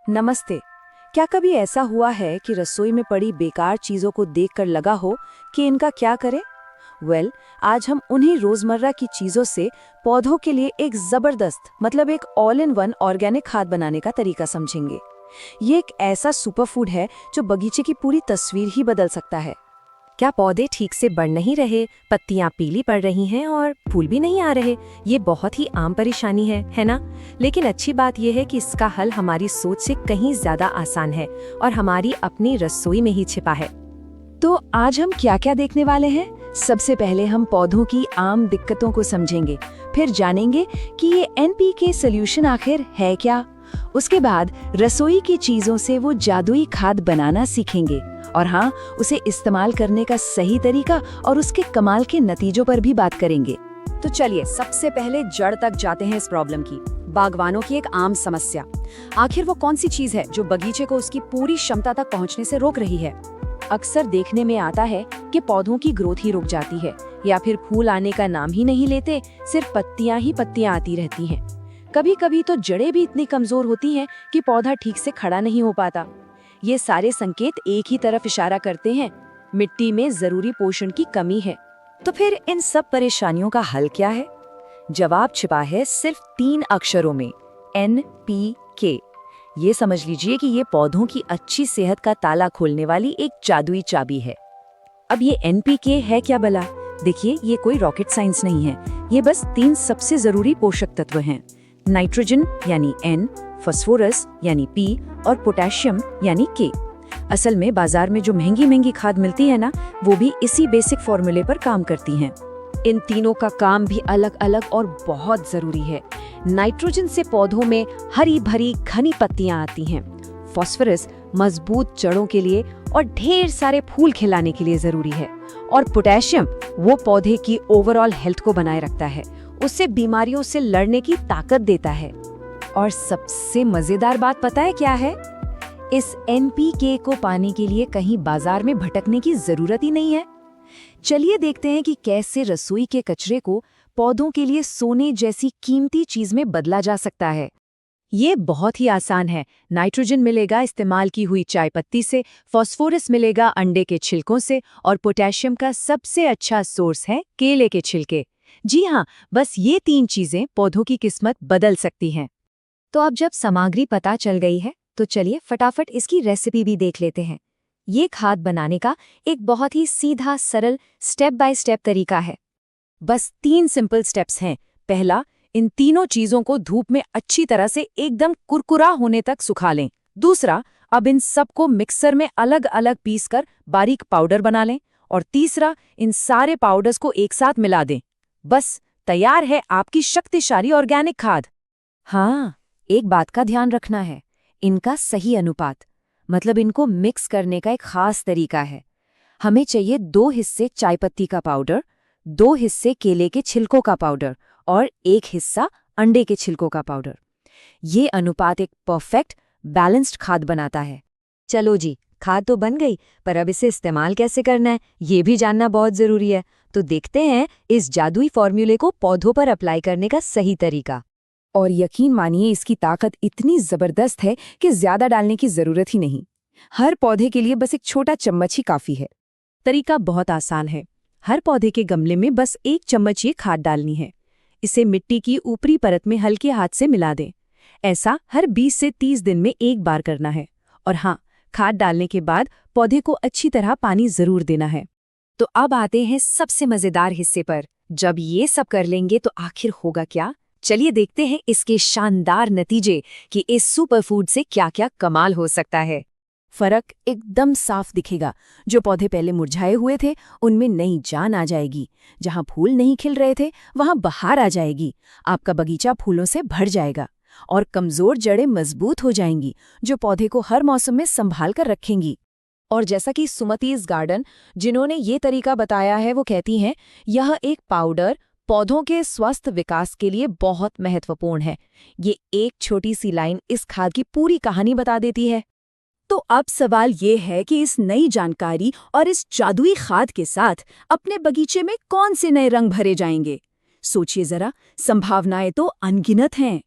नमस्ते। क्या कभी ऐसा हुआ है कि रसोई में पड़ी बेकार चीजों को देखकर लगा हो कि इनका क्या करें? आज हम उन्हीं रोजमर्रा की चीजों से पौधों के लिए एक जबरदस्त एक ऑल इन वन ऑर्गेनिक खाद बनाने का तरीका समझेंगे। ये एक ऐसा सुपरफूड है जो बगीचे की पूरी तस्वीर ही बदल सकता है। क्या पौधे ठीक से बढ़ नहीं रहे, पत्तियां पीली पड़ रही हैं और फूल भी नहीं आ रहे? ये बहुत ही आम परेशानी है ना? लेकिन अच्छी बात यह है कि इसका हल हमारी सोच से कहीं ज्यादा आसान है और हमारी अपनी रसोई में ही छिपा है। तो आज हम क्या क्या देखने वाले हैं? सबसे पहले हम पौधों की आम दिक्कतों को समझेंगे, फिर जानेंगे कि ये एनपीके सॉल्यूशन आखिर है क्या। उसके बाद रसोई की चीजों से वो जादुई खाद बनाना सीखेंगे और हाँ, उसे इस्तेमाल करने का सही तरीका और उसके कमाल के नतीजों पर भी बात करेंगे। तो चलिए सबसे पहले जड़ तक जाते हैं इस प्रॉब्लम की। बागवानों की एक आम समस्या, आखिर वो कौन सी चीज है जो बगीचे को उसकी पूरी क्षमता तक पहुंचने से रोक रही है? अक्सर देखने में आता है कि पौधों की ग्रोथ ही रुक जाती है या फिर फूल आने का नाम ही नहीं लेते, सिर्फ पत्तियां ही पत्तियां आती रहती हैं। कभी कभी तो जड़ें भी इतनी कमजोर होती हैं कि पौधा ठीक से खड़ा नहीं हो पाता। ये सारे संकेत एक ही तरफ इशारा करते हैं, मिट्टी में जरूरी पोषण की कमी है। तो फिर इन सब परेशानियों का हल क्या है? जवाब छिपा है सिर्फ 3 अक्षरों में, NPK। ये समझ लीजिए कि ये पौधों की अच्छी सेहत का ताला खोलने वाली एक जादुई चाबी है। अब ये NPK है क्या भला? देखिए, ये कोई रॉकेट साइंस नहीं है। ये बस 3 सबसे जरूरी पोषक तत्व हैं। नाइट्रोजन यानी N, फास्फोरस यानी P और पोटेशियम यानी K। असल में बाजार में जो महंगी महंगी खाद मिलती है ना, वो भी इसी बेसिक फॉर्मूले पर काम करती हैं। इन तीनों का काम भी अलग अलग और बहुत जरूरी है। नाइट्रोजन से पौधों में हरी भरी घनी पत्तियां आती हैं। फास्फोरस मजबूत जड़ों के लिए और ढेर सारे फूल खिलाने के लिए जरूरी है। और पोटेशियम वो पौधे की ओवरऑल हेल्थ को बनाए रखता है, उससे बीमारियों से लड़ने की ताकत देता है। और सबसे मजेदार बात पता है क्या है? इस NPK को पाने के लिए कहीं बाजार में भटकने की जरूरत ही नहीं है। चलिए देखते हैं कि कैसे रसोई के कचरे को पौधों के लिए सोने जैसी कीमती चीज में बदला जा सकता है। ये बहुत ही आसान है। नाइट्रोजन मिलेगा इस्तेमाल की हुई चाय पत्ती से, फास्फोरस मिलेगा अंडे के छिलकों से और पोटेशियम का सबसे अच्छा सोर्स है केले के छिलके। जी हाँ, बस ये 3 चीजें पौधों की किस्मत बदल सकती हैं। तो अब जब सामग्री पता चल गई है, तो चलिए फटाफट इसकी रेसिपी भी देख लेते हैं। ये खाद बनाने का एक बहुत ही सीधा सरल स्टेप बाय स्टेप तरीका है। बस 3 सिंपल स्टेप्स हैं। पहला, इन तीनों चीजों को धूप में अच्छी तरह से एकदम कुरकुरा होने तक सुखा लें। दूसरा, अब इन सबको मिक्सर में अलग अलग पीस कर बारीक पाउडर बना लें। और तीसरा, इन सारे पाउडर्स को एक साथ मिला दें। बस तैयार है आपकी शक्तिशाली ऑर्गेनिक खाद। हाँ, एक बात का ध्यान रखना है, इनका सही अनुपात, मतलब इनको मिक्स करने का एक खास तरीका है। हमें चाहिए 2 हिस्से चाय पत्ती का पाउडर, 2 हिस्से केले के छिलकों का पाउडर और 1 हिस्सा अंडे के छिलकों का पाउडर। ये अनुपात एक परफेक्ट बैलेंस्ड खाद बनाता है। चलो जी, खाद तो बन गई, पर अब इसे इस्तेमाल कैसे करना है ये भी जानना बहुत जरूरी है। तो देखते हैं इस जादुई फॉर्मूले को पौधों पर अप्लाई करने का सही तरीका। और यकीन मानिए, इसकी ताकत इतनी जबरदस्त है कि ज्यादा डालने की जरूरत ही नहीं। हर पौधे के लिए बस एक छोटा चम्मच ही काफी है। तरीका बहुत आसान है। हर पौधे के गमले में बस 1 चम्मच ये खाद डालनी है। इसे मिट्टी की ऊपरी परत में हल्के हाथ से मिला दें। ऐसा हर 20 से 30 दिन में एक बार करना है। और हाँ, खाद डालने के बाद पौधे को अच्छी तरह पानी जरूर देना है। तो अब आते हैं सबसे मजेदार हिस्से पर। जब ये सब कर लेंगे तो आखिर होगा क्या? चलिए देखते हैं इसके शानदार नतीजे कि इस सुपरफूड से क्या क्या कमाल हो सकता है। फर्क एकदम साफ दिखेगा। जो पौधे पहले मुरझाए हुए थे, उनमें नई जान आ जाएगी। जहां फूल नहीं खिल रहे थे, वहां बहार आ जाएगी। आपका बगीचा फूलों से भर जाएगा और कमजोर जड़ें मजबूत हो जाएंगी, जो पौधे को हर मौसम में संभाल कर रखेंगी। और जैसा कि सुमतीज गार्डन, जिन्होंने ये तरीका बताया है, वो कहती हैं, यह एक पाउडर पौधों के स्वस्थ विकास के लिए बहुत महत्वपूर्ण है। ये एक छोटी सी लाइन इस खाद की पूरी कहानी बता देती है। तो अब सवाल ये है कि इस नई जानकारी और इस जादुई खाद के साथ अपने बगीचे में कौन से नए रंग भरे जाएंगे? सोचिए जरा, संभावनाएं तो अनगिनत हैं।